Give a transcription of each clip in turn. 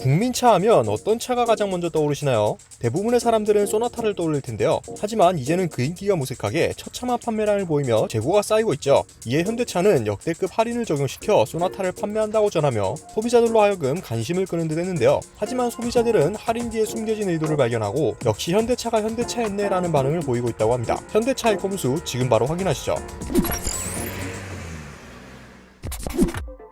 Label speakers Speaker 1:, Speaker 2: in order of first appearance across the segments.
Speaker 1: 국민차 하면 어떤 차가 가장 먼저 떠오르시나요? 대부분의 사람들은 소나타를 떠올릴 텐데요. 하지만 이제는 그 인기가 무색하게 처참한 판매량을 보이며 재고가 쌓이고 있죠. 이에 현대차는 역대급 할인을 적용시켜 소나타를 판매한다고 전하며 소비자들로 하여금 관심을 끄는 듯 했는데요. 하지만 소비자들은 할인 뒤에 숨겨진 의도를 발견하고 역시 현대차가 현대차였네 라는 반응을 보이고 있다고 합니다. 현대차의 꼼수 지금 바로 확인하시죠.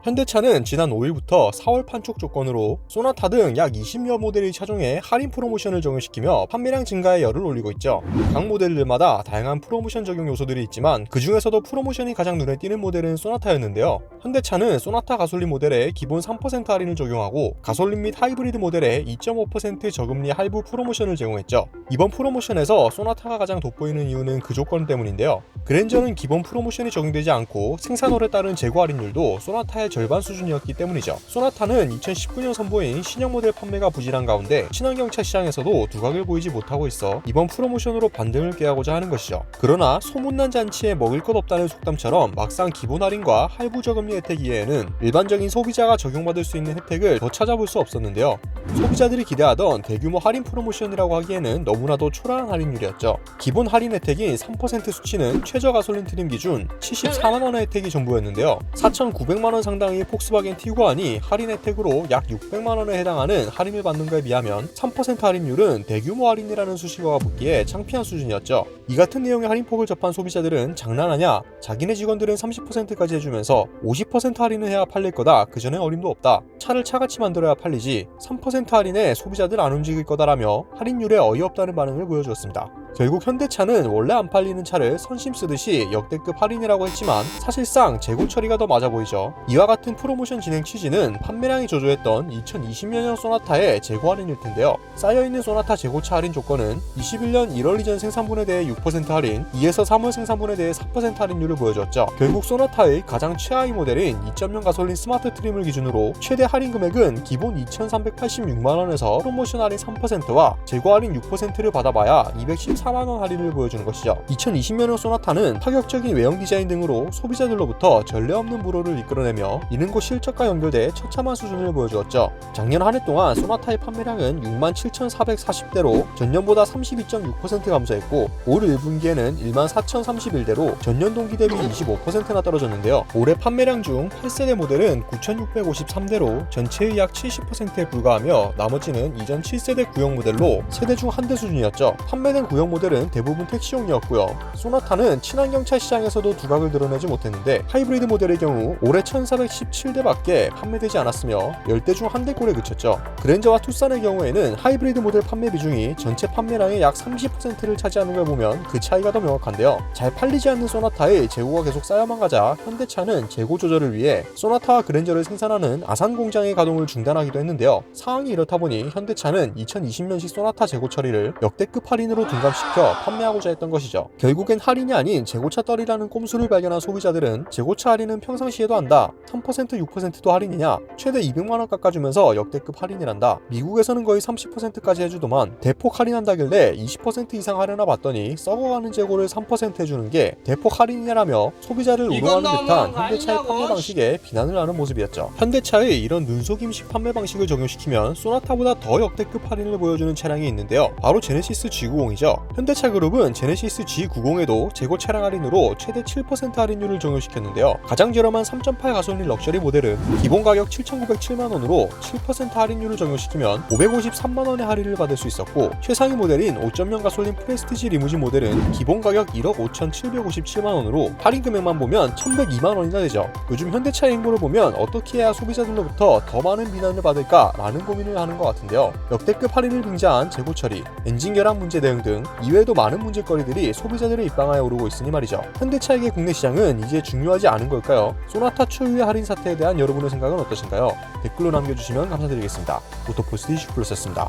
Speaker 1: 현대차는 지난 5일부터 4월 판촉 조건으로 소나타 등 약 20여 모델의 차종에 할인 프로모션을 적용시키며 판매량 증가에 열을 올리고 있죠. 각 모델들마다 다양한 프로모션 적용 요소들이 있지만 그 중에서도 프로모션이 가장 눈에 띄는 모델은 소나타였는데요. 현대차는 소나타 가솔린 모델에 기본 3% 할인을 적용하고 가솔린 및 하이브리드 모델에 2.5% 저금리 할부 프로모션을 제공했죠. 이번 프로모션에서 소나타가 가장 돋보이는 이유는 그 조건 때문인데요. 그랜저는 기본 프로모션이 적용되지 않고 생산월에 따른 재고 할인율도 소나타의 절반 수준이었기 때문이죠. 소나타는 2019년 선보인 신형 모델 판매가 부진한 가운데 친환경차 시장에서도 두각을 보이지 못하고 있어 이번 프로모션으로 반등을 꾀하고자 하는 것이죠. 그러나 소문난 잔치에 먹을 것 없다는 속담처럼 막상 기본 할인과 할부 저금리 혜택 이외에는 일반적인 소비자가 적용받을 수 있는 혜택을 더 찾아볼 수 없었는데요. 소비자들이 기대하던 대규모 할인 프로모션이라고 하기에는 너무나도 초라한 할인율이었죠. 기본 할인 혜택인 3% 수치는 최저 가솔린 트림 기준 74만원의 혜택이 전부였는데요. 4,900만원 상당의 폭스바겐 티구안이 할인 혜택으로 약 600만원에 해당하는 할인을 받는 것에 비하면 3% 할인율은 대규모 할인이라는 수식어가 붙기에 창피한 수준이었죠. 이 같은 내용의 할인폭을 접한 소비자들은 장난하냐? 자기네 직원들은 30%까지 해주면서 50% 할인을 해야 팔릴 거다. 그전에 어림도 없다. 차를 차같이 만들어야 팔리지 3% 할인에 소비자들 안 움직일 거다라며 할인율에 어이없다는 반응을 보여주었습니다. 결국 현대차는 원래 안 팔리는 차를 선심 쓰듯이 역대급 할인이라고 했지만 사실상 재고 처리가 더 맞아 보이죠. 이와 같은 프로모션 진행 취지는 판매량이 저조했던 2020년형 소나타의 재고 할인일 텐데요. 쌓여있는 소나타 재고차 할인 조건은 21년 1월 이전 생산분에 대해 6% 할인, 2에서 3월 생산분에 대해 4% 할인율을 보여줬죠. 결국 소나타의 가장 최하위 모델인 2.0 가솔린 스마트 트림을 기준으로 최대 할인 금액은 기본 2,386만원에서 프로모션 할인 3%와 재고 할인 6%를 받아봐야 214만원 할인을 보여주는 것이죠. 2020년형 소나타는 파격적인 외형 디자인 등으로 소비자들로부터 전례 없는 불호를 이끌어내며 이는 곧 실적과 연결돼 처참한 수준을 보여주었죠. 작년 한 해 동안 소나타의 판매량은 67,440대로 전년보다 32.6% 감소했고 올 1분기에는 14,031대로 전년 동기 대비 25%나 떨어졌는데요. 올해 판매량 중 8세대 모델은 9,653대로 전체의 약 70%에 불과하며 나머지는 이전 7세대 구형 모델로 세대 중 한 대 수준이었죠. 판매된 구형 모델은 대부분 택시용이었고요. 소나타는 친환경차 시장에서도 두각을 드러내지 못했는데 하이브리드 모델의 경우 올해 1,417대밖에 판매되지 않았으며 10대 중 한 대꼴에 그쳤죠. 그랜저와 투싼의 경우에는 하이브리드 모델 판매 비중이 전체 판매량의 약 30%를 차지하는 걸 보면 그 차이가 더 명확한데요. 잘 팔리지 않는 소나타의 재고가 계속 쌓여만 가자 현대차는 재고 조절을 위해 소나타와 그랜저를 생산하는 아산 공장의 가동을 중단하기도 했는데요. 상황이 이렇다 보니 현대차는 2020년식 소나타 재고 처리를 역대급 할인으로 둔갑시켜 판매하고자 했던 것이죠. 결국엔 할인이 아닌 재고차 떨이라는 꼼수를 발견한 소비자들은 재고차 할인은 평상시에도 한다. 3% 6%도 할인이냐? 최대 200만원 깎아주면서 역대급 할인이란다. 미국에서는 거의 30%까지 해주더만 대폭 할인한다길래 20% 이상 하려나 봤더니 썩어가는 재고를 3% 해주는 게 대폭 할인이라며 소비자를 우롱하는 듯한 현대차의 판매 방식에 비난을 하는 모습이었죠. 현대차의 이런 눈속임식 판매 방식을 적용시키면 소나타보다 더 역대급 할인을 보여주는 차량이 있는데요. 바로 제네시스 G90이죠. 현대차 그룹은 제네시스 G90에도 재고 차량 할인으로 최대 7% 할인율을 적용시켰는데요. 가장 저렴한 3.8 가솔린 럭셔리 모델은 기본 가격 7,907만원으로 7% 할인율을 적용시키면 553만원의 할인을 받을 수 있었고 최상위 모델인 5.0 가솔린 프레스티지 리무진 모델은 기본 가격 1억 5,757만원으로 할인 금액만 보면 1,102만원이나 되죠. 요즘 현대차의 행보를 보면 어떻게 해야 소비자들로부터 더 많은 비난을 받을까 라는 고민을 하는 것 같은데요. 역대급 할인을 빙자한 재고 처리, 엔진 결함 문제 대응 등 이외에도 많은 문제거리들이 소비자들의 입방아에 오르고 있으니 말이죠. 현대차에게 국내 시장은 이제 중요하지 않은 걸까요? 소나타 초유의 할인 사태에 대한 여러분의 생각은 어떠신가요? 댓글로 남겨주시면 감사드리겠습니다. 오토폴스 29+였습니다.